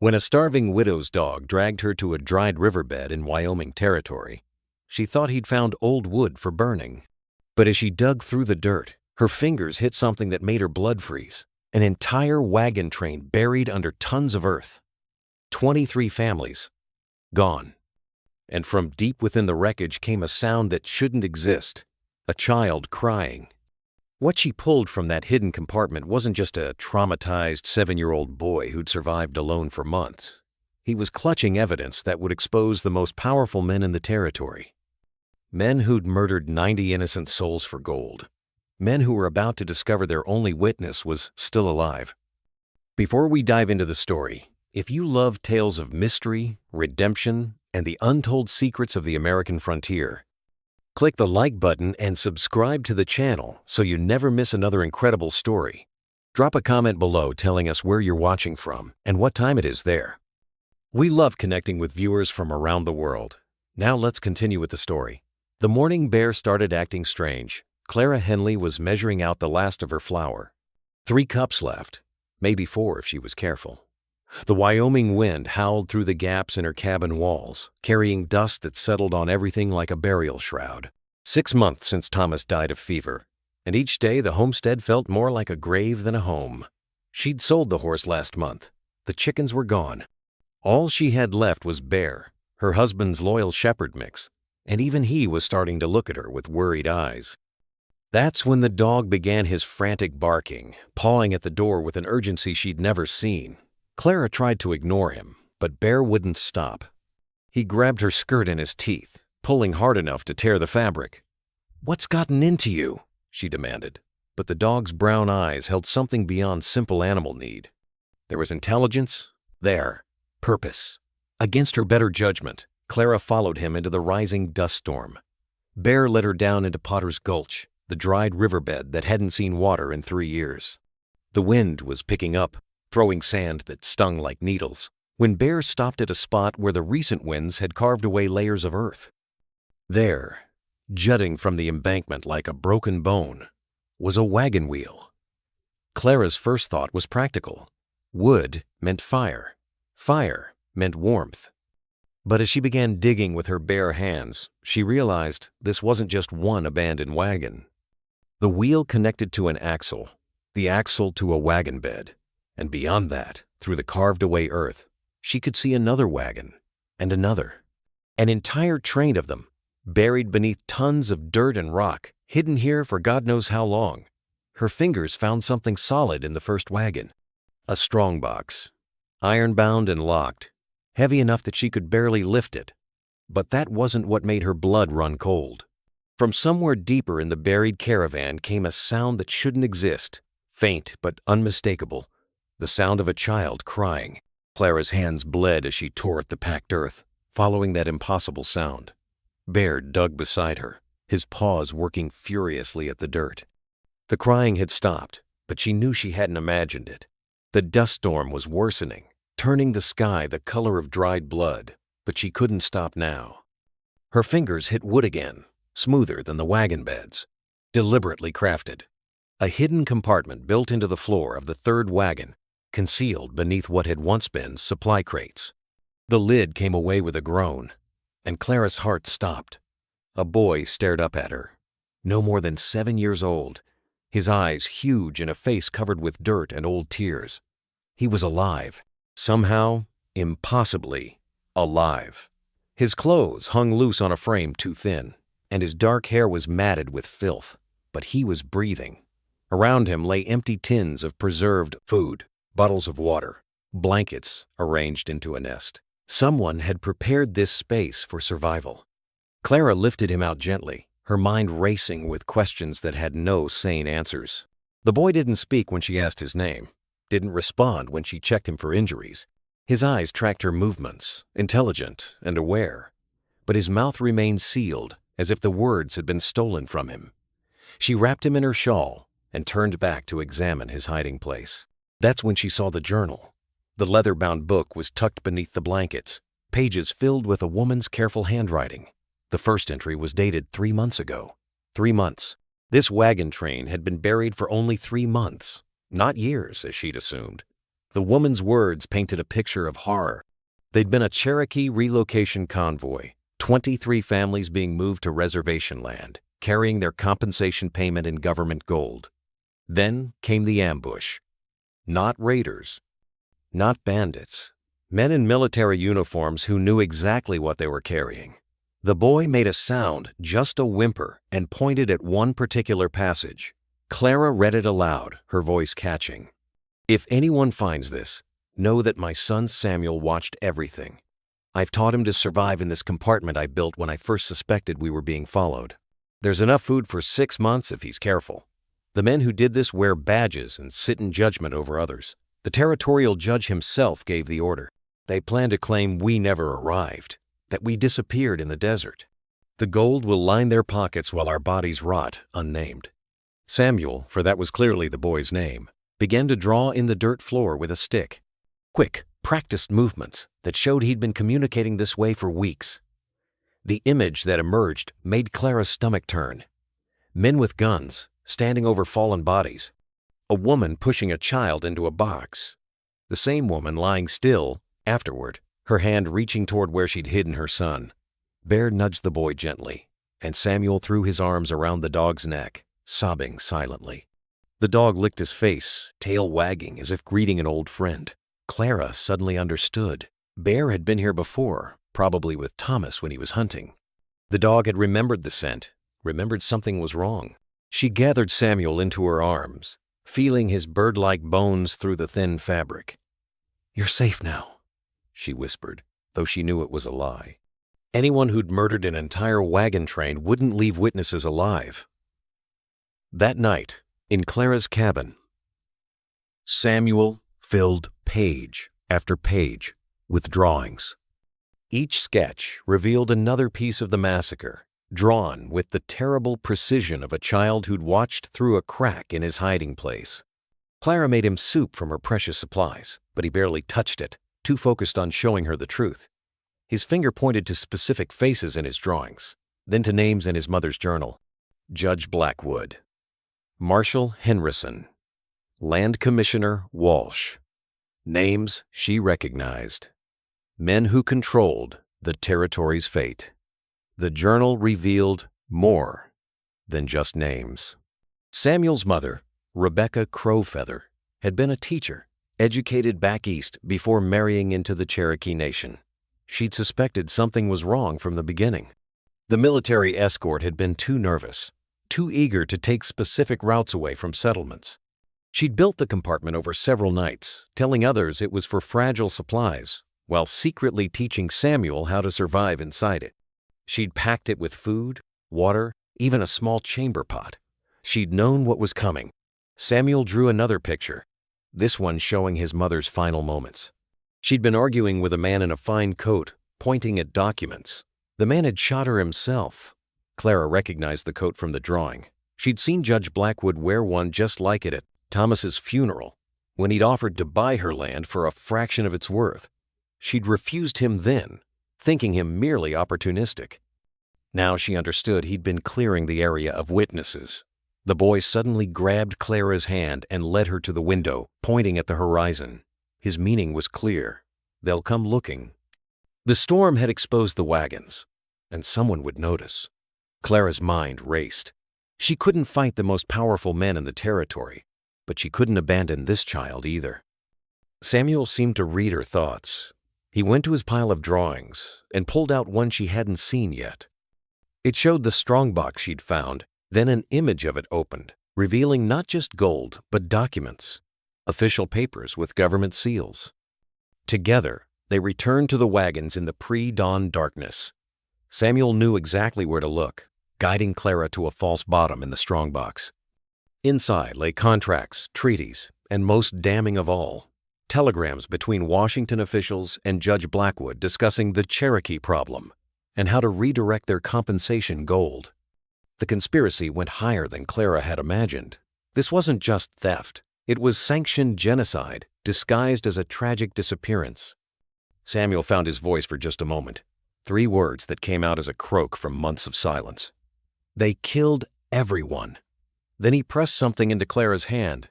When a starving widow's dog dragged her to a dried riverbed in Wyoming Territory, she thought he'd found old wood for burning. But as she dug through the dirt, her fingers hit something that made her blood freeze. An entire wagon train buried under tons of earth. 23 families gone. And from deep within the wreckage came a sound that shouldn't exist, a child crying. What she pulled from that hidden compartment wasn't just a traumatized 7-year-old boy who'd survived alone for months. He was clutching evidence that would expose the most powerful men in the territory. Men who'd murdered 90 innocent souls for gold. Men who were about to discover their only witness was still alive. Before we dive into the story, if you love tales of mystery, redemption, and the untold secrets of the American frontier, click the like button and subscribe to the channel so you never miss another incredible story. Drop a comment below telling us where you're watching from and what time it is there. We love connecting with viewers from around the world. Now let's continue with the story. The morning Bear started acting strange. Clara Henley was measuring out the last of her flour. 3 cups left, maybe 4 if she was careful. The Wyoming wind howled through the gaps in her cabin walls, carrying dust that settled on everything like a burial shroud. 6 months since Thomas died of fever, and each day the homestead felt more like a grave than a home. She'd sold the horse last month. The chickens were gone. All she had left was Bear, her husband's loyal shepherd mix, and even he was starting to look at her with worried eyes. That's when the dog began his frantic barking, pawing at the door with an urgency she'd never seen. Clara tried to ignore him, but Bear wouldn't stop. He grabbed her skirt in his teeth, pulling hard enough to tear the fabric. "What's gotten into you?" she demanded. But the dog's brown eyes held something beyond simple animal need. There was intelligence, there, purpose. Against her better judgment, Clara followed him into the rising dust storm. Bear led her down into Potter's Gulch, the dried riverbed that hadn't seen water in 3 years. The wind was picking up, throwing sand that stung like needles, when Bear stopped at a spot where the recent winds had carved away layers of earth. There, jutting from the embankment like a broken bone, was a wagon wheel. Clara's first thought was practical. Wood meant fire. Fire meant warmth. But as she began digging with her bare hands, she realized this wasn't just one abandoned wagon. The wheel connected to an axle, the axle to a wagon bed, and beyond that, through the carved-away earth, she could see another wagon, and another. An entire train of them, buried beneath tons of dirt and rock, hidden here for God knows how long. Her fingers found something solid in the first wagon. A strong box, iron-bound and locked, heavy enough that she could barely lift it. But that wasn't what made her blood run cold. From somewhere deeper in the buried caravan came a sound that shouldn't exist, faint but unmistakable, the sound of a child crying. Clara's hands bled as she tore at the packed earth, following that impossible sound. Bear dug beside her, his paws working furiously at the dirt. The crying had stopped, but she knew she hadn't imagined it. The dust storm was worsening, turning the sky the color of dried blood, but she couldn't stop now. Her fingers hit wood again, smoother than the wagon beds, deliberately crafted. A hidden compartment built into the floor of the third wagon, concealed beneath what had once been supply crates. The lid came away with a groan, and Clara's heart stopped. A boy stared up at her, no more than 7 years old, his eyes huge and a face covered with dirt and old tears. He was alive, somehow, impossibly alive. His clothes hung loose on a frame too thin, and his dark hair was matted with filth, but he was breathing. Around him lay empty tins of preserved food, bottles of water, blankets arranged into a nest. Someone had prepared this space for survival. Clara lifted him out gently, her mind racing with questions that had no sane answers. The boy didn't speak when she asked his name, didn't respond when she checked him for injuries. His eyes tracked her movements, intelligent and aware, but his mouth remained sealed, as if the words had been stolen from him. She wrapped him in her shawl and turned back to examine his hiding place. That's when she saw the journal. The leather-bound book was tucked beneath the blankets, pages filled with a woman's careful handwriting. The first entry was dated 3 months ago. 3 months. This wagon train had been buried for only 3 months, not years, as she'd assumed. The woman's words painted a picture of horror. They'd been a Cherokee relocation convoy, 23 families being moved to reservation land, carrying their compensation payment in government gold. Then came the ambush. Not raiders, not bandits. Men in military uniforms who knew exactly what they were carrying. The boy made a sound, just a whimper, and pointed at one particular passage. Clara read it aloud, her voice catching. "If anyone finds this, know that my son Samuel watched everything. I've taught him to survive in this compartment I built when I first suspected we were being followed. There's enough food for 6 months if he's careful. The men who did this wear badges and sit in judgment over others. The territorial judge himself gave the order. They plan to claim we never arrived, that we disappeared in the desert. The gold will line their pockets while our bodies rot, unnamed." Samuel, for that was clearly the boy's name, began to draw in the dirt floor with a stick. Quick, practiced movements that showed he'd been communicating this way for weeks. The image that emerged made Clara's stomach turn. Men with guns, standing over fallen bodies. A woman pushing a child into a box. The same woman lying still, afterward, her hand reaching toward where she'd hidden her son. Bear nudged the boy gently, and Samuel threw his arms around the dog's neck, sobbing silently. The dog licked his face, tail wagging as if greeting an old friend. Clara suddenly understood. Bear had been here before, probably with Thomas when he was hunting. The dog had remembered the scent, remembered something was wrong. She gathered Samuel into her arms, feeling his bird-like bones through the thin fabric. "You're safe now," she whispered, though she knew it was a lie. Anyone who'd murdered an entire wagon train wouldn't leave witnesses alive. That night, in Clara's cabin, Samuel filled page after page with drawings. Each sketch revealed another piece of the massacre, drawn with the terrible precision of a child who'd watched through a crack in his hiding place. Clara made him soup from her precious supplies, but he barely touched it, too focused on showing her the truth. His finger pointed to specific faces in his drawings, then to names in his mother's journal. Judge Blackwood, Marshall Henrison, Land Commissioner Walsh. Names she recognized. Men who controlled the territory's fate. The journal revealed more than just names. Samuel's mother, Rebecca Crowfeather, had been a teacher, educated back east before marrying into the Cherokee Nation. She'd suspected something was wrong from the beginning. The military escort had been too nervous, too eager to take specific routes away from settlements. She'd built the compartment over several nights, telling others it was for fragile supplies, while secretly teaching Samuel how to survive inside it. She'd packed it with food, water, even a small chamber pot. She'd known what was coming. Samuel drew another picture, this one showing his mother's final moments. She'd been arguing with a man in a fine coat, pointing at documents. The man had shot her himself. Clara recognized the coat from the drawing. She'd seen Judge Blackwood wear one just like it at Thomas's funeral, when he'd offered to buy her land for a fraction of its worth. She'd refused him then, thinking him merely opportunistic. Now she understood he'd been clearing the area of witnesses. The boy suddenly grabbed Clara's hand and led her to the window, pointing at the horizon. His meaning was clear. They'll come looking. The storm had exposed the wagons, and someone would notice. Clara's mind raced. She couldn't fight the most powerful men in the territory, but she couldn't abandon this child either. Samuel seemed to read her thoughts. He went to his pile of drawings and pulled out one she hadn't seen yet. It showed the strongbox she'd found, then an image of it opened, revealing not just gold, but documents, official papers with government seals. Together, they returned to the wagons in the pre-dawn darkness. Samuel knew exactly where to look, guiding Clara to a false bottom in the strongbox. Inside lay contracts, treaties, and most damning of all, telegrams between Washington officials and Judge Blackwood discussing the Cherokee problem and how to redirect their compensation gold. The conspiracy went higher than Clara had imagined. This wasn't just theft. It was sanctioned genocide, disguised as a tragic disappearance. Samuel found his voice for just a moment. 3 words that came out as a croak from months of silence. They killed everyone. Then he pressed something into Clara's hand.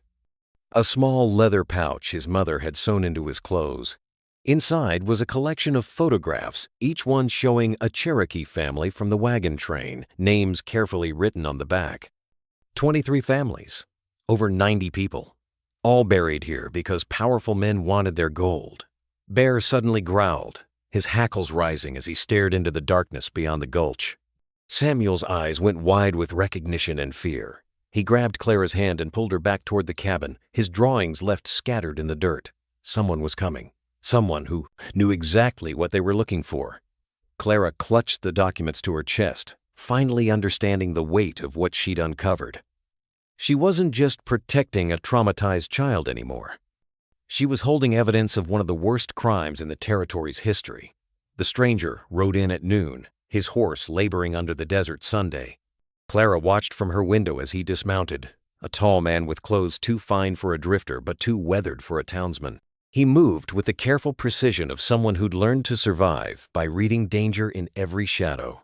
A small leather pouch his mother had sewn into his clothes. Inside was a collection of photographs, each one showing a Cherokee family from the wagon train, names carefully written on the back. 23 families, over 90 people, all buried here because powerful men wanted their gold. Bear suddenly growled, his hackles rising as he stared into the darkness beyond the gulch. Samuel's eyes went wide with recognition and fear. He grabbed Clara's hand and pulled her back toward the cabin, his drawings left scattered in the dirt. Someone was coming. Someone who knew exactly what they were looking for. Clara clutched the documents to her chest, finally understanding the weight of what she'd uncovered. She wasn't just protecting a traumatized child anymore. She was holding evidence of one of the worst crimes in the territory's history. The stranger rode in at noon, his horse laboring under the desert Sunday. Clara watched from her window as he dismounted, a tall man with clothes too fine for a drifter but too weathered for a townsman. He moved with the careful precision of someone who'd learned to survive by reading danger in every shadow.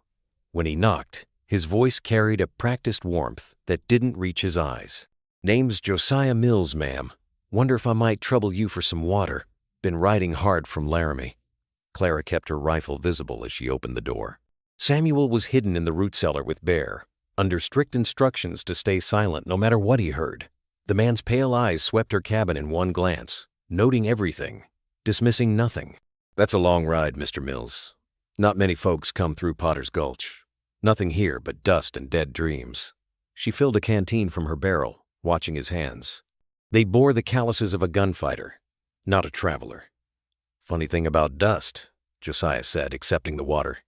When he knocked, his voice carried a practiced warmth that didn't reach his eyes. "Name's Josiah Mills, ma'am. Wonder if I might trouble you for some water. Been riding hard from Laramie." Clara kept her rifle visible as she opened the door. Samuel was hidden in the root cellar with Bear, under strict instructions to stay silent no matter what he heard. The man's pale eyes swept her cabin in one glance, noting everything, dismissing nothing. "That's a long ride, Mr. Mills. Not many folks come through Potter's Gulch. Nothing here but dust and dead dreams." She filled a canteen from her barrel, watching his hands. They bore the calluses of a gunfighter, not a traveler. "Funny thing about dust," Josiah said, accepting the water.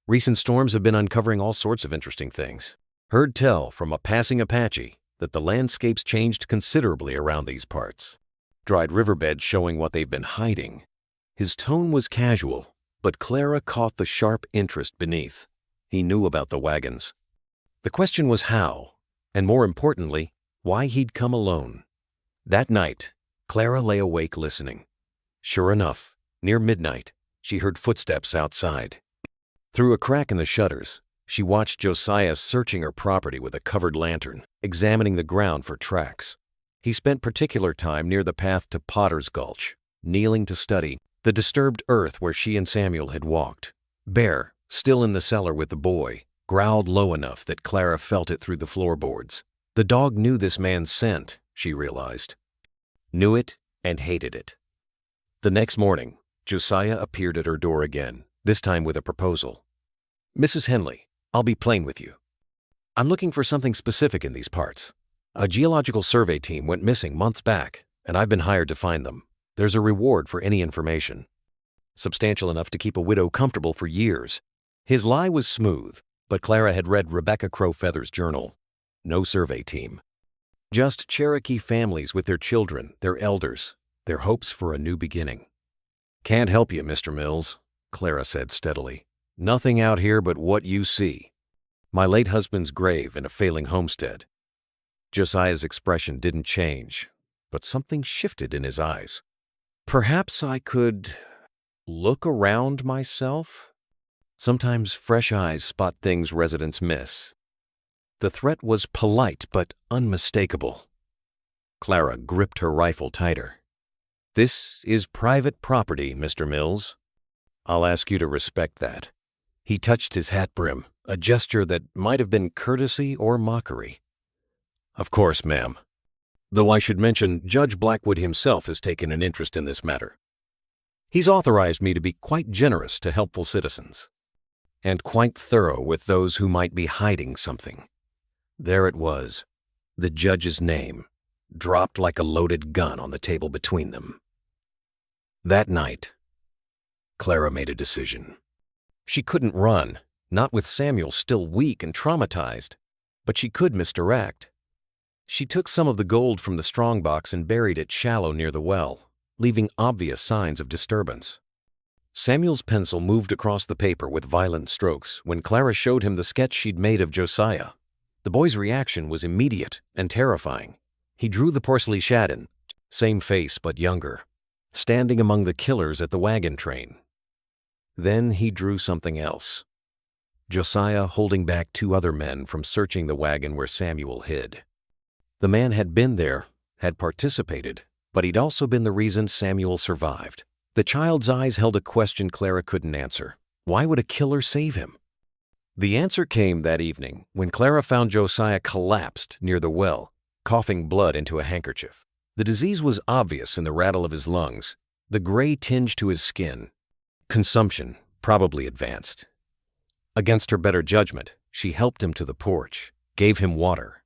"Recent storms have been uncovering all sorts of interesting things. Heard tell from a passing Apache that the landscape's changed considerably around these parts. Dried riverbeds showing what they've been hiding." His tone was casual, but Clara caught the sharp interest beneath. He knew about the wagons. The question was how, and more importantly, why he'd come alone. That night, Clara lay awake listening. Sure enough, near midnight, she heard footsteps outside. Through a crack in the shutters, she watched Josiah searching her property with a covered lantern, examining the ground for tracks. He spent particular time near the path to Potter's Gulch, kneeling to study the disturbed earth where she and Samuel had walked. Bear, still in the cellar with the boy, growled low enough that Clara felt it through the floorboards. The dog knew this man's scent, she realized. Knew it and hated it. The next morning, Josiah appeared at her door again, this time with a proposal. "Mrs. Henley, I'll be plain with you. I'm looking for something specific in these parts. A geological survey team went missing months back, and I've been hired to find them. There's a reward for any information. Substantial enough to keep a widow comfortable for years." His lie was smooth, but Clara had read Rebecca Crowfeather's journal. No survey team. Just Cherokee families with their children, their elders, their hopes for a new beginning. "Can't help you, Mr. Mills," Clara said steadily. "Nothing out here but what you see. My late husband's grave and a failing homestead." Josiah's expression didn't change, but something shifted in his eyes. "Perhaps I could look around myself? Sometimes fresh eyes spot things residents miss." The threat was polite but unmistakable. Clara gripped her rifle tighter. "This is private property, Mr. Mills. I'll ask you to respect that." He touched his hat brim, a gesture that might have been courtesy or mockery. "Of course, ma'am. Though I should mention Judge Blackwood himself has taken an interest in this matter. He's authorized me to be quite generous to helpful citizens, and quite thorough with those who might be hiding something." There it was, the judge's name, dropped like a loaded gun on the table between them. That night, Clara made a decision. She couldn't run, not with Samuel still weak and traumatized, but she could misdirect. She took some of the gold from the strongbox and buried it shallow near the well, leaving obvious signs of disturbance. Samuel's pencil moved across the paper with violent strokes when Clara showed him the sketch she'd made of Josiah. The boy's reaction was immediate and terrifying. He drew the porcelain Shadden, same face but younger, standing among the killers at the wagon train. Then he drew something else. Josiah holding back two other men from searching the wagon where Samuel hid. The man had been there, had participated, but he'd also been the reason Samuel survived. The child's eyes held a question Clara couldn't answer. Why would a killer save him? The answer came that evening when Clara found Josiah collapsed near the well, coughing blood into a handkerchief. The disease was obvious in the rattle of his lungs, the gray tinge to his skin. Consumption, probably advanced. Against her better judgment, she helped him to the porch, gave him water.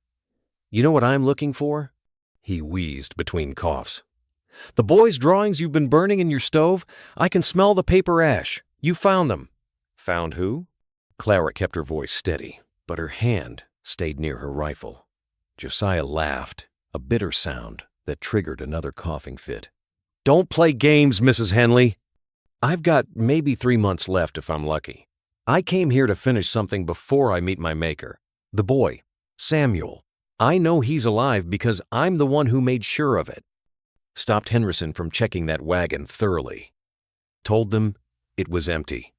"You know what I'm looking for?" he wheezed between coughs. "The boys' drawings you've been burning in your stove? I can smell the paper ash. You found them." "Found who?" Clara kept her voice steady, but her hand stayed near her rifle. Josiah laughed, a bitter sound that triggered another coughing fit. "Don't play games, Mrs. Henley. I've got maybe 3 months left if I'm lucky. I came here to finish something before I meet my maker. The boy, Samuel. I know he's alive because I'm the one who made sure of it. Stopped Henderson from checking that wagon thoroughly. Told them it was empty."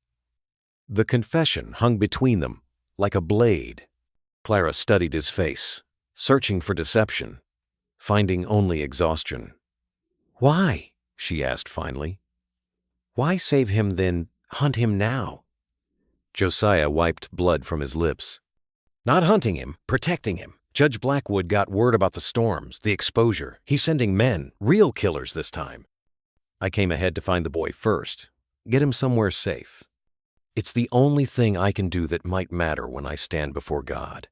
The confession hung between them like a blade. Clara studied his face, searching for deception, finding only exhaustion. "Why?" she asked finally. "Why save him then hunt him now?" Josiah wiped blood from his lips. "Not hunting him, protecting him. Judge Blackwood got word about the storms, the exposure. He's sending men, real killers this time. I came ahead to find the boy first, get him somewhere safe. It's the only thing I can do that might matter when I stand before God."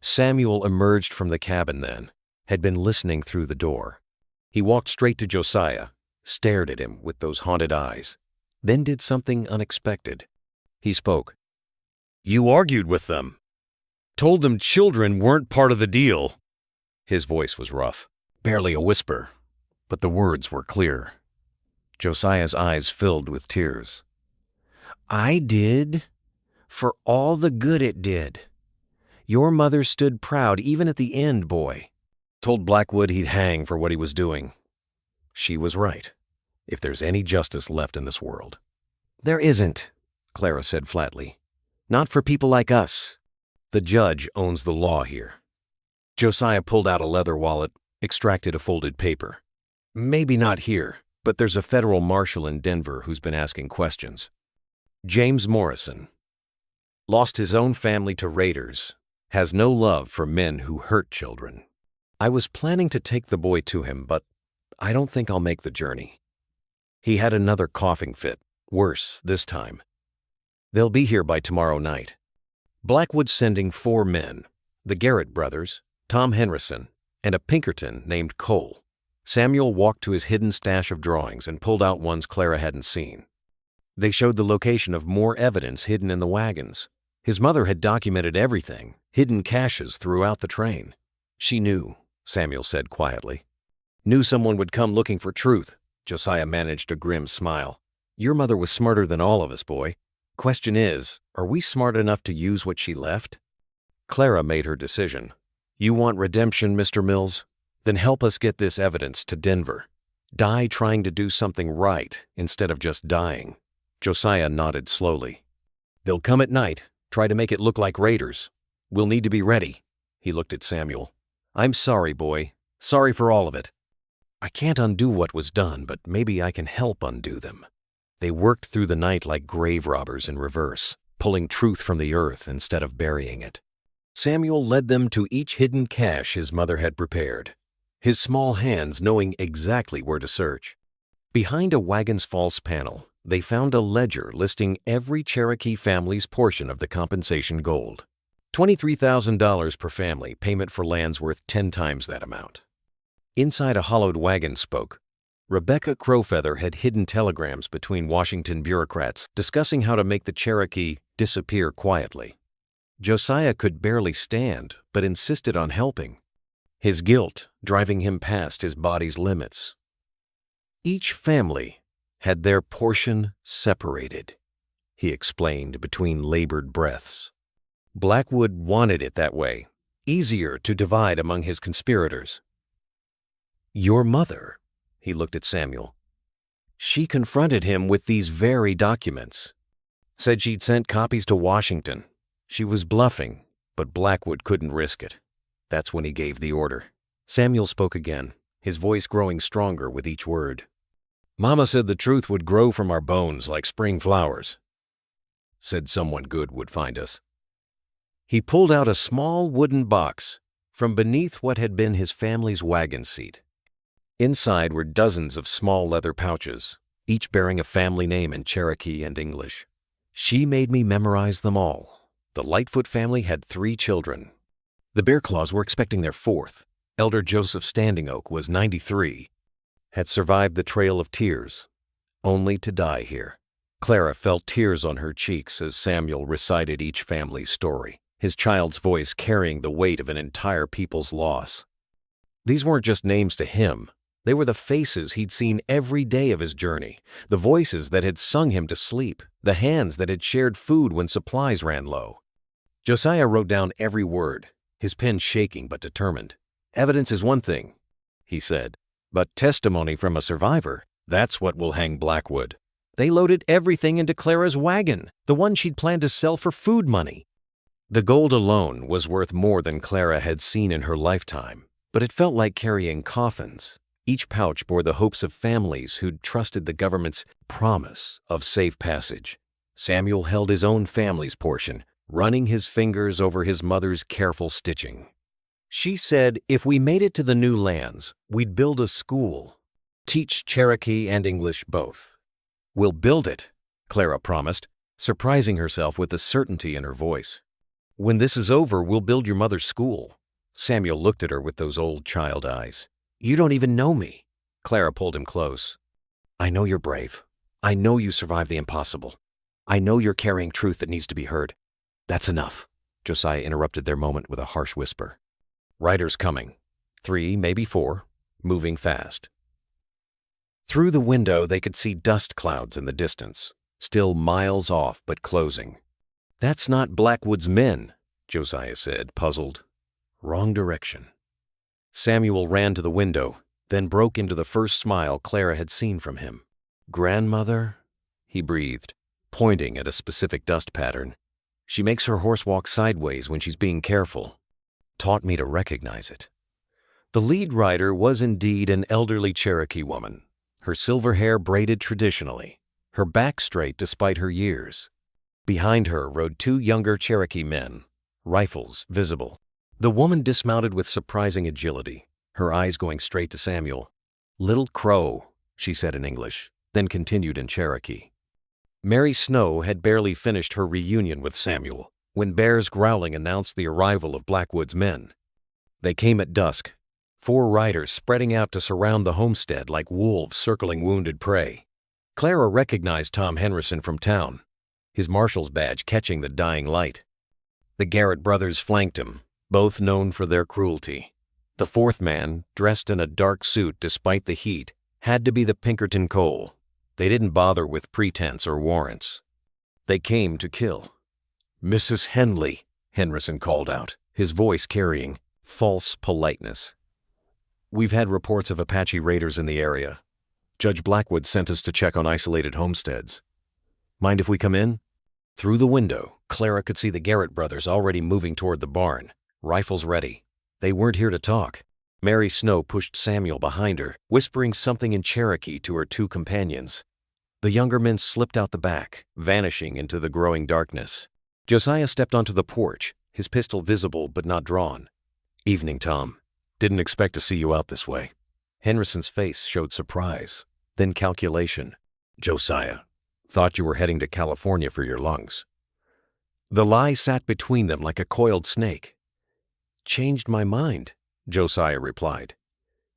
Samuel emerged from the cabin then, had been listening through the door. He walked straight to Josiah, stared at him with those haunted eyes, then did something unexpected. He spoke. "You argued with them. Told them children weren't part of the deal." His voice was rough, barely a whisper, but the words were clear. Josiah's eyes filled with tears. "I did, for all the good it did. Your mother stood proud even at the end, boy. Told Blackwood he'd hang for what he was doing. She was right, if there's any justice left in this world." "There isn't," Clara said flatly. "Not for people like us. The judge owns the law here." Josiah pulled out a leather wallet, extracted a folded paper. "Maybe not here, but there's a federal marshal in Denver who's been asking questions. James Morrison. Lost his own family to raiders. Has no love for men who hurt children. I was planning to take the boy to him, but I don't think I'll make the journey." He had another coughing fit, worse this time. "They'll be here by tomorrow night. Blackwood's sending 4 men, the Garrett brothers, Tom Henderson, and a Pinkerton named Cole." Samuel walked to his hidden stash of drawings and pulled out ones Clara hadn't seen. They showed the location of more evidence hidden in the wagons. His mother had documented everything, hidden caches throughout the train. "She knew," Samuel said quietly. "Knew someone would come looking for truth." Josiah managed a grim smile. "Your mother was smarter than all of us, boy. Question is, are we smart enough to use what she left?" Clara made her decision. "You want redemption, Mr. Mills? Then help us get this evidence to Denver. Die trying to do something right instead of just dying." Josiah nodded slowly. "They'll come at night, try to make it look like raiders. We'll need to be ready." He looked at Samuel. "I'm sorry, boy. Sorry for all of it. I can't undo what was done, but maybe I can help undo them." They worked through the night like grave robbers in reverse, pulling truth from the earth instead of burying it. Samuel led them to each hidden cache his mother had prepared, his small hands knowing exactly where to search. Behind a wagon's false panel, they found a ledger listing every Cherokee family's portion of the compensation gold. $23,000 per family, payment for lands worth 10 times that amount. Inside a hollowed wagon spoke, Rebecca Crowfeather had hidden telegrams between Washington bureaucrats discussing how to make the Cherokee disappear quietly. Josiah could barely stand, but insisted on helping, his guilt driving him past his body's limits. Each family had their portion separated, he explained between labored breaths. Blackwood wanted it that way, easier to divide among his conspirators. "Your mother," he looked at Samuel. "She confronted him with these very documents. Said she'd sent copies to Washington. She was bluffing, but Blackwood couldn't risk it. That's when he gave the order." Samuel spoke again. his voice growing stronger with each word. "Mama said the truth would grow from our bones like spring flowers. Said someone good would find us." He pulled out a small wooden box from beneath what had been his family's wagon seat. Inside were dozens of small leather pouches, each bearing a family name in Cherokee and English. She made me memorize them all. The Lightfoot family had 3 children. The Bearclaws were expecting their 4th. Elder Joseph Standing Oak was 93, had survived the Trail of Tears, only to die here. Clara felt tears on her cheeks as Samuel recited each family's story, his child's voice carrying the weight of an entire people's loss. These weren't just names to him. They were the faces he'd seen every day of his journey, the voices that had sung him to sleep, the hands that had shared food when supplies ran low. Josiah wrote down every word, his pen shaking but determined. "Evidence is one thing," he said, "but testimony from a survivor, that's what will hang Blackwood." They loaded everything into Clara's wagon, the one she'd planned to sell for food money. The gold alone was worth more than Clara had seen in her lifetime, but it felt like carrying coffins. Each pouch bore the hopes of families who'd trusted the government's promise of safe passage. Samuel held his own family's portion, running his fingers over his mother's careful stitching. She said if we made it to the new lands, we'd build a school, teach Cherokee and English both. "We'll build it," Clara promised, surprising herself with the certainty in her voice. "When this is over, we'll build your mother's school." Samuel looked at her with those old child eyes. "You don't even know me." Clara pulled him close. "I know you're brave. I know you survived the impossible. I know you're carrying truth that needs to be heard." "That's enough," Josiah interrupted their moment with a harsh whisper. "Riders coming. 3, maybe 4, moving fast." Through the window they could see dust clouds in the distance, still miles off but closing. "That's not Blackwood's men," Josiah said, puzzled. "Wrong direction." Samuel ran to the window, then broke into the first smile Clara had seen from him. "Grandmother," he breathed, pointing at a specific dust pattern. "She makes her horse walk sideways when she's being careful. Taught me to recognize it." The lead rider was indeed an elderly Cherokee woman, her silver hair braided traditionally, her back straight despite her years. Behind her rode 2 younger Cherokee men, rifles visible. The woman dismounted with surprising agility, her eyes going straight to Samuel. "Little Crow," she said in English, then continued in Cherokee. Mary Snow had barely finished her reunion with Samuel when bears growling announced the arrival of Blackwood's men. They came at dusk, 4 riders spreading out to surround the homestead like wolves circling wounded prey. Clara recognized Tom Henderson from town, his marshal's badge catching the dying light. The Garrett brothers flanked him, both known for their cruelty. The 4th man, dressed in a dark suit despite the heat, had to be the Pinkerton Cole. They didn't bother with pretense or warrants. They came to kill. "Mrs. Henley," Henderson called out, his voice carrying false politeness. "We've had reports of Apache raiders in the area. Judge Blackwood sent us to check on isolated homesteads. Mind if we come in?" Through the window, Clara could see the Garrett brothers already moving toward the barn, rifles ready. They weren't here to talk. Mary Snow pushed Samuel behind her, whispering something in Cherokee to her 2 companions. The younger men slipped out the back, vanishing into the growing darkness. Josiah stepped onto the porch, his pistol visible but not drawn. "Evening, Tom. Didn't expect to see you out this way." Henderson's face showed surprise, then calculation. "Josiah, thought you were heading to California for your lungs." The lie sat between them like a coiled snake. "Changed my mind," Josiah replied.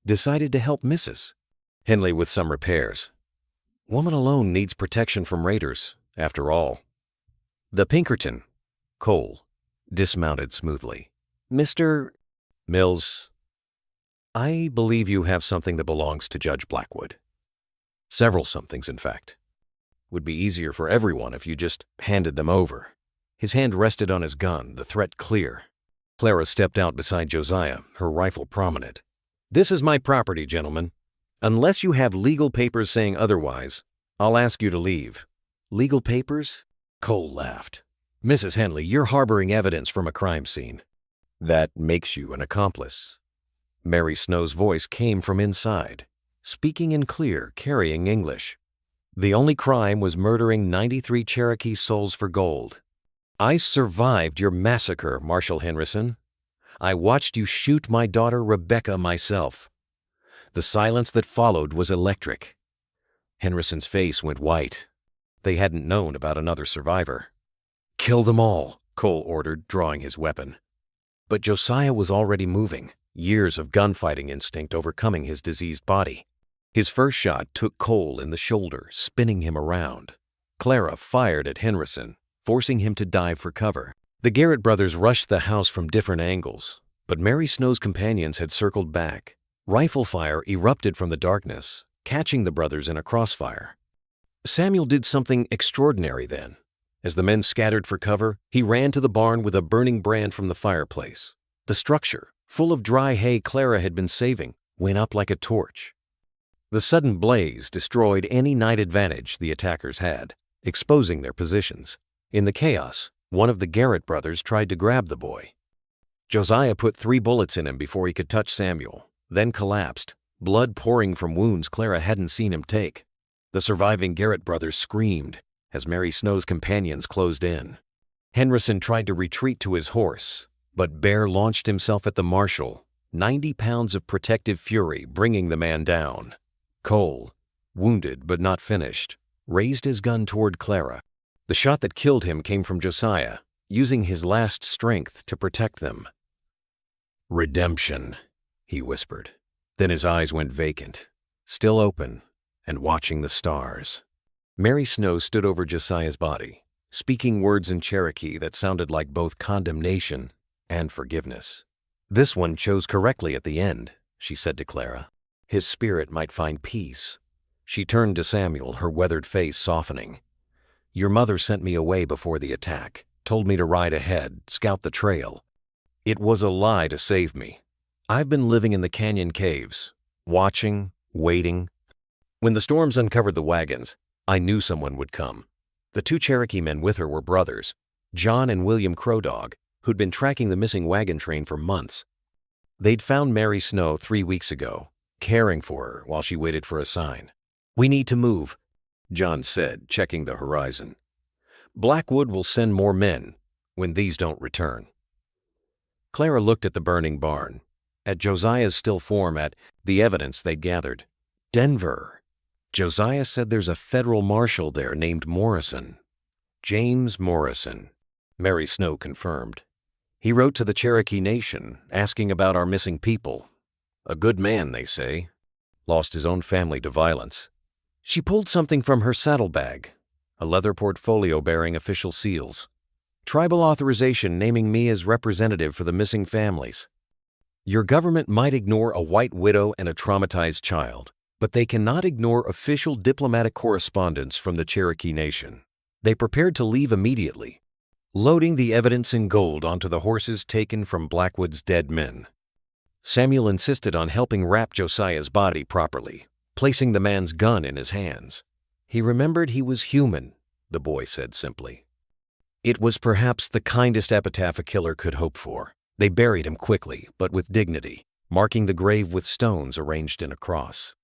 "Decided to help Mrs. Henley with some repairs. Woman alone needs protection from raiders, after all." The Pinkerton, Cole, dismounted smoothly. "Mr. Mills, I believe you have something that belongs to Judge Blackwood. Several somethings, in fact. Would be easier for everyone if you just handed them over." His hand rested on his gun, the threat clear. Clara stepped out beside Josiah, her rifle prominent. "This is my property, gentlemen. Unless you have legal papers saying otherwise, I'll ask you to leave." "Legal papers?" Cole laughed. "Mrs. Henley, you're harboring evidence from a crime scene. That makes you an accomplice." Mary Snow's voice came from inside, speaking in clear, carrying English. The only crime was murdering 93 Cherokee souls for gold. I survived your massacre, Marshal Henderson. I watched you shoot my daughter Rebecca myself. The silence that followed was electric. Henderson's face went white. They hadn't known about another survivor. Kill them all, Cole ordered, drawing his weapon. But Josiah was already moving, years of gunfighting instinct overcoming his diseased body. His first shot took Cole in the shoulder, spinning him around. Clara fired at Henderson, forcing him to dive for cover. The Garrett brothers rushed the house from different angles, but Mary Snow's companions had circled back. Rifle fire erupted from the darkness, catching the brothers in a crossfire. Samuel did something extraordinary then. As the men scattered for cover, he ran to the barn with a burning brand from the fireplace. The structure, full of dry hay Clara had been saving, went up like a torch. The sudden blaze destroyed any night advantage the attackers had, exposing their positions. In the chaos, one of the Garrett brothers tried to grab the boy. Josiah put 3 bullets in him before he could touch Samuel, then collapsed, blood pouring from wounds Clara hadn't seen him take. The surviving Garrett brothers screamed as Mary Snow's companions closed in. Henderson tried to retreat to his horse, but Bear launched himself at the marshal, 90 pounds of protective fury bringing the man down. Cole, wounded but not finished, raised his gun toward Clara. The shot that killed him came from Josiah, using his last strength to protect them. "Redemption," he whispered. Then his eyes went vacant, still open, and watching the stars. Mary Snow stood over Josiah's body, speaking words in Cherokee that sounded like both condemnation and forgiveness. "This one chose correctly at the end," she said to Clara. "His spirit might find peace." She turned to Samuel, her weathered face softening. "Your mother sent me away before the attack, told me to ride ahead, scout the trail. It was a lie to save me. I've been living in the canyon caves, watching, waiting. When the storms uncovered the wagons, I knew someone would come. The 2 Cherokee men with her were brothers, John and William Crow Dog, who'd been tracking the missing wagon train for months. They'd found Mary Snow 3 weeks ago, caring for her while she waited for a sign. "We need to move," John said, checking the horizon. "Blackwood will send more men when these don't return." Clara looked at the burning barn, at Josiah's still form, at the evidence they'd gathered. Denver. Josiah said there's a federal marshal there named Morrison. James Morrison, Mary Snow confirmed. "He wrote to the Cherokee Nation, asking about our missing people. A good man, they say. Lost his own family to violence." She pulled something from her saddlebag, a leather portfolio bearing official seals. "Tribal authorization naming me as representative for the missing families. Your government might ignore a white widow and a traumatized child, but they cannot ignore official diplomatic correspondence from the Cherokee Nation." They prepared to leave immediately, loading the evidence in gold onto the horses taken from Blackwood's dead men. Samuel insisted on helping wrap Josiah's body properly, placing the man's gun in his hands. "He remembered he was human," the boy said simply. It was perhaps the kindest epitaph a killer could hope for. They buried him quickly, but with dignity, marking the grave with stones arranged in a cross.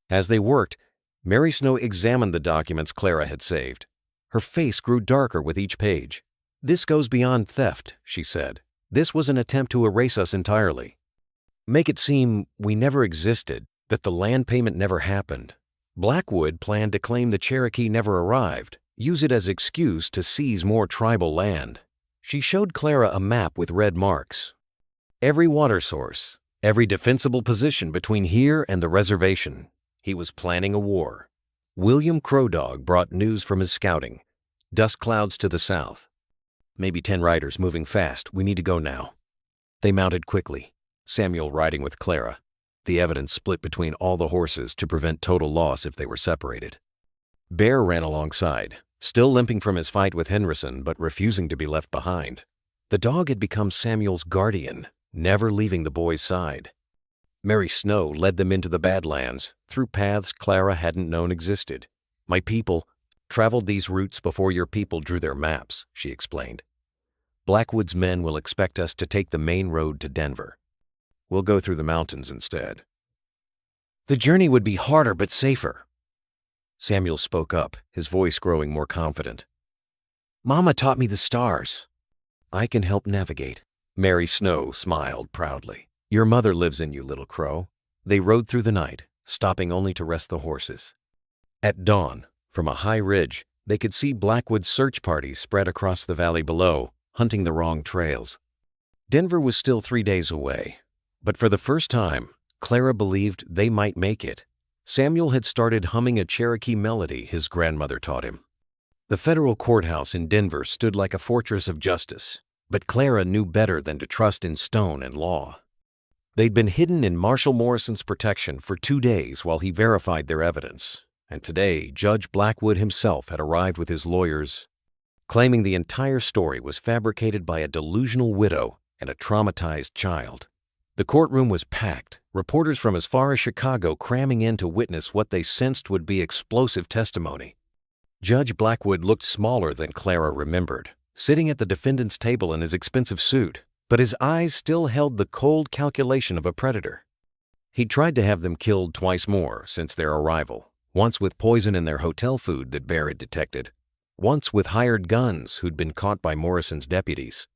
As they worked, Mary Snow examined the documents Clara had saved. Her face grew darker with each page. "This goes beyond theft," she said. "This was an attempt to erase us entirely. Make it seem we never existed, that the land payment never happened. Blackwood planned to claim the Cherokee never arrived, use it as excuse to seize more tribal land." She showed Clara a map with red marks. "Every water source, every defensible position between here and the reservation. He was planning a war." William Crow Dog brought news from his scouting. "Dust clouds to the south. Maybe 10 riders moving fast. We need to go now." They mounted quickly, Samuel riding with Clara. The evidence split between all the horses to prevent total loss if they were separated. Bear ran alongside, still limping from his fight with Henderson but refusing to be left behind. The dog had become Samuel's guardian, never leaving the boy's side. Mary Snow led them into the Badlands, through paths Clara hadn't known existed. "My people traveled these routes before your people drew their maps," she explained. "Blackwood's men will expect us to take the main road to Denver." We'll go through the mountains instead." "The journey would be harder but safer." Samuel spoke up, his voice growing more confident. "Mama taught me the stars. I can help navigate." Mary Snow smiled proudly. "Your mother lives in you, little crow." They rode through the night, stopping only to rest the horses. At dawn, from a high ridge, they could see Blackwood's search parties spread across the valley below, hunting the wrong trails. Denver was still 3 days away, but for the first time, Clara believed they might make it. Samuel had started humming a Cherokee melody his grandmother taught him. The federal courthouse in Denver stood like a fortress of justice, but Clara knew better than to trust in stone and law. They'd been hidden in Marshal Morrison's protection for 2 days while he verified their evidence, and today Judge Blackwood himself had arrived with his lawyers, claiming the entire story was fabricated by a delusional widow and a traumatized child. The courtroom was packed, reporters from as far as Chicago cramming in to witness what they sensed would be explosive testimony. Judge Blackwood looked smaller than Clara remembered, sitting at the defendant's table in his expensive suit, but his eyes still held the cold calculation of a predator. He'd tried to have them killed twice more since their arrival, once with poison in their hotel food that Bear had detected, once with hired guns who'd been caught by Morrison's deputies.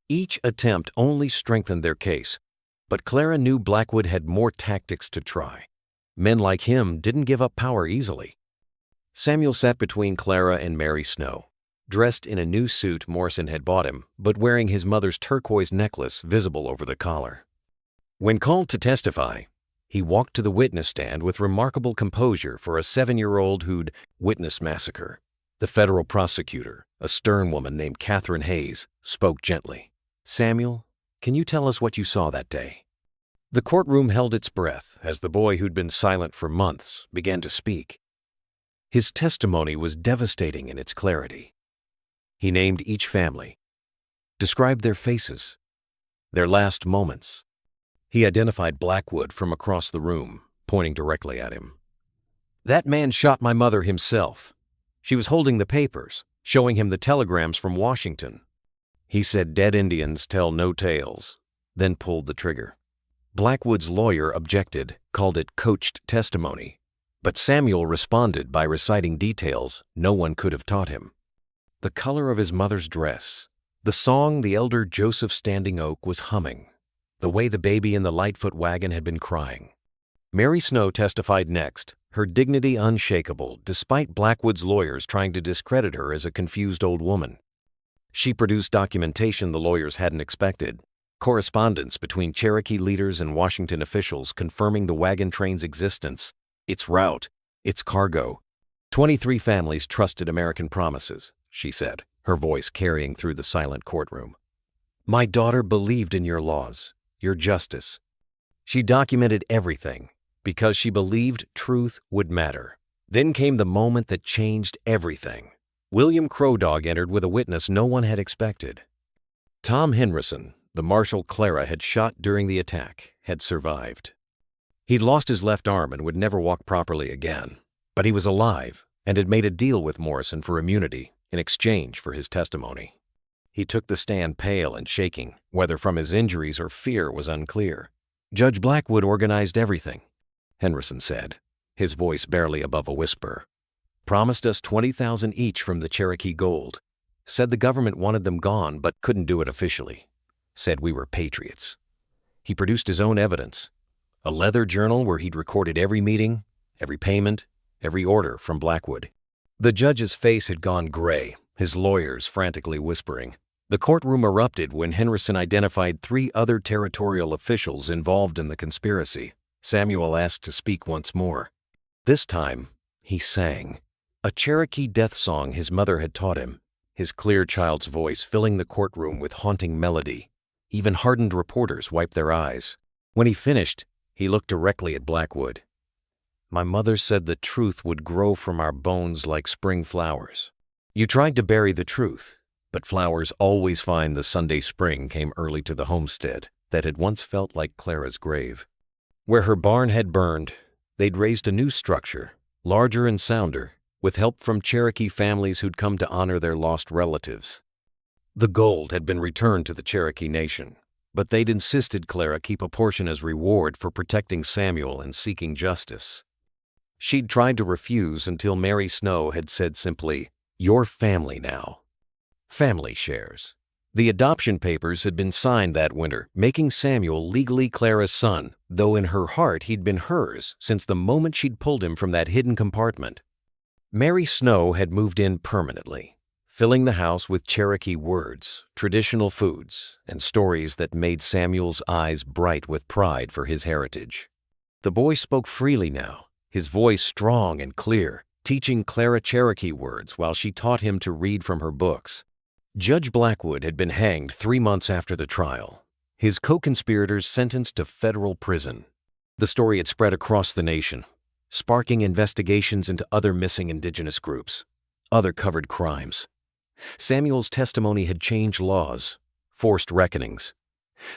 Each attempt only strengthened their case, but Clara knew Blackwood had more tactics to try. Men like him didn't give up power easily. Samuel sat between Clara and Mary Snow, dressed in a new suit Morrison had bought him, but wearing his mother's turquoise necklace visible over the collar. When called to testify, he walked to the witness stand with remarkable composure for a 7-year-old who'd witnessed massacre. The federal prosecutor, a stern woman named Catherine Hayes, spoke gently. "Samuel, can you tell us what you saw that day?" The courtroom held its breath as the boy who'd been silent for months began to speak. His testimony was devastating in its clarity. He named each family, described their faces, their last moments. He identified Blackwood from across the room, pointing directly at him. "That man shot my mother himself. She was holding the papers, showing him the telegrams from Washington. He said dead Indians tell no tales," then pulled the trigger. Blackwood's lawyer objected, called it coached testimony, but Samuel responded by reciting details no one could have taught him. The color of his mother's dress, the song the elder Joseph Standing Oak was humming, the way the baby in the Lightfoot wagon had been crying. Mary Snow testified next, her dignity unshakable despite Blackwood's lawyers trying to discredit her as a confused old woman. She produced documentation the lawyers hadn't expected, correspondence between Cherokee leaders and Washington officials confirming the wagon train's existence, its route, its cargo. 23 families trusted American promises, she said, her voice carrying through the silent courtroom. "My daughter believed in your laws, your justice. She documented everything because she believed truth would matter." Then came the moment that changed everything. William Crow Dog entered with a witness no one had expected. Tom Henrison, the marshal Clara had shot during the attack, had survived. He'd lost his left arm and would never walk properly again, but he was alive and had made a deal with Morrison for immunity in exchange for his testimony. He took the stand pale and shaking, whether from his injuries or fear was unclear. "Judge Blackwood organized everything," Henrison said, his voice barely above a whisper. "Promised us 20,000 each from the Cherokee gold. Said the government wanted them gone but couldn't do it officially. Said we were patriots." He produced his own evidence, a leather journal where he'd recorded every meeting, every payment, every order from Blackwood. The judge's face had gone gray, his lawyers frantically whispering. The courtroom erupted when Henrison identified 3 other territorial officials involved in the conspiracy. Samuel asked to speak once more. This time, he sang, a Cherokee death song his mother had taught him, his clear child's voice filling the courtroom with haunting melody. Even hardened reporters wiped their eyes. When he finished, he looked directly at Blackwood. "My mother said the truth would grow from our bones like spring flowers. You tried to bury the truth, but flowers always find the Sunday spring came early to the homestead that had once felt like Clara's grave. Where her barn had burned, they'd raised a new structure, larger and sounder, with help from Cherokee families who'd come to honor their lost relatives. The gold had been returned to the Cherokee Nation, but they'd insisted Clara keep a portion as reward for protecting Samuel and seeking justice. She'd tried to refuse until Mary Snow had said simply, "Your family now." Family shares. The adoption papers had been signed that winter, making Samuel legally Clara's son, though in her heart he'd been hers since the moment she'd pulled him from that hidden compartment. Mary Snow had moved in permanently, filling the house with Cherokee words, traditional foods, and stories that made Samuel's eyes bright with pride for his heritage. The boy spoke freely now, his voice strong and clear, teaching Clara Cherokee words while she taught him to read from her books. Judge Blackwood had been hanged 3 months after the trial, his co-conspirators sentenced to federal prison. The story had spread across the nation, sparking investigations into other missing indigenous groups, other covered crimes. Samuel's testimony had changed laws, forced reckonings.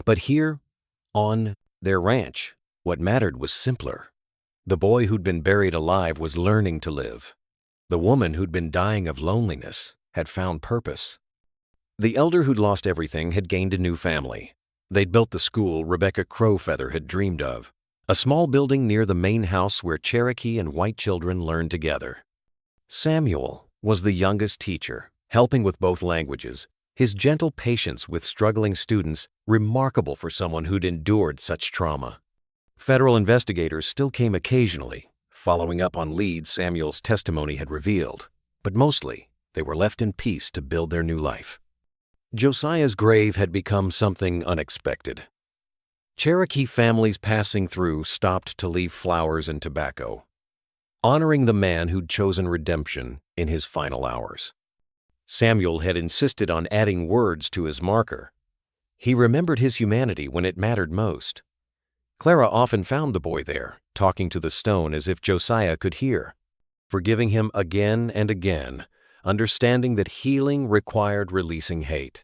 But here, on their ranch, what mattered was simpler. The boy who'd been buried alive was learning to live. The woman who'd been dying of loneliness had found purpose. The elder who'd lost everything had gained a new family. They'd built the school Rebecca Crowfeather had dreamed of, a small building near the main house where Cherokee and white children learned together. Samuel was the youngest teacher, helping with both languages, his gentle patience with struggling students remarkable for someone who'd endured such trauma. Federal investigators still came occasionally, following up on leads Samuel's testimony had revealed, but mostly they were left in peace to build their new life. Josiah's grave had become something unexpected. Cherokee families passing through stopped to leave flowers and tobacco, honoring the man who'd chosen redemption in his final hours. Samuel had insisted on adding words to his marker. He remembered his humanity when it mattered most. Clara often found the boy there, talking to the stone as if Josiah could hear, forgiving him again and again, understanding that healing required releasing hate.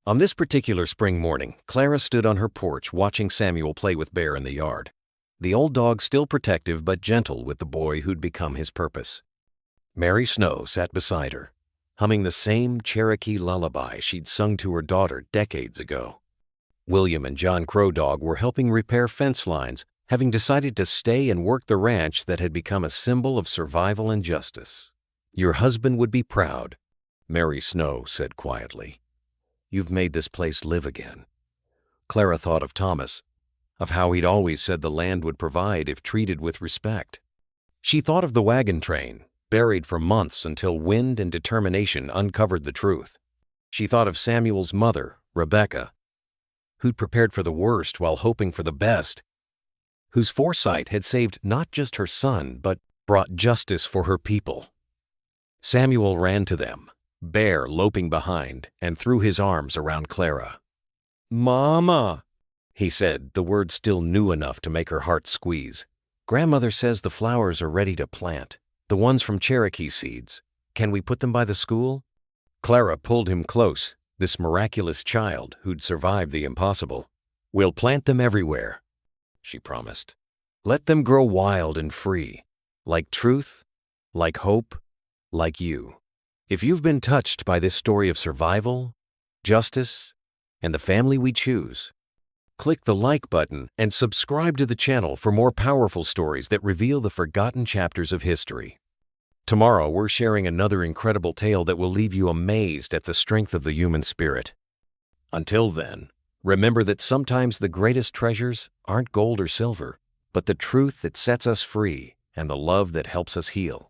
On this particular spring morning, Clara stood on her porch watching Samuel play with Bear in the yard, the old dog still protective but gentle with the boy who'd become his purpose. Mary Snow sat beside her, humming the same Cherokee lullaby she'd sung to her daughter decades ago. William and John Crow Dog were helping repair fence lines, having decided to stay and work the ranch that had become a symbol of survival and justice. "Your husband would be proud," Mary Snow said quietly. "You've made this place live again." Clara thought of Thomas, of how he'd always said the land would provide if treated with respect. She thought of the wagon train, buried for months until wind and determination uncovered the truth. She thought of Samuel's mother, Rebecca, who'd prepared for the worst while hoping for the best, whose foresight had saved not just her son, but brought justice for her people. Samuel ran to them, Bear loping behind, and threw his arms around Clara. "Mama," he said, the words still new enough to make her heart squeeze. "Grandmother says the flowers are ready to plant, the ones from Cherokee seeds. Can we put them by the school?" Clara pulled him close, this miraculous child who'd survived the impossible. "We'll plant them everywhere," she promised. "Let them grow wild and free, like truth, like hope, like you. If you've been touched by this story of survival, justice, and the family we choose, click the like button and subscribe to the channel for more powerful stories that reveal the forgotten chapters of history. Tomorrow, we're sharing another incredible tale that will leave you amazed at the strength of the human spirit. Until then, remember that sometimes the greatest treasures aren't gold or silver, but the truth that sets us free and the love that helps us heal.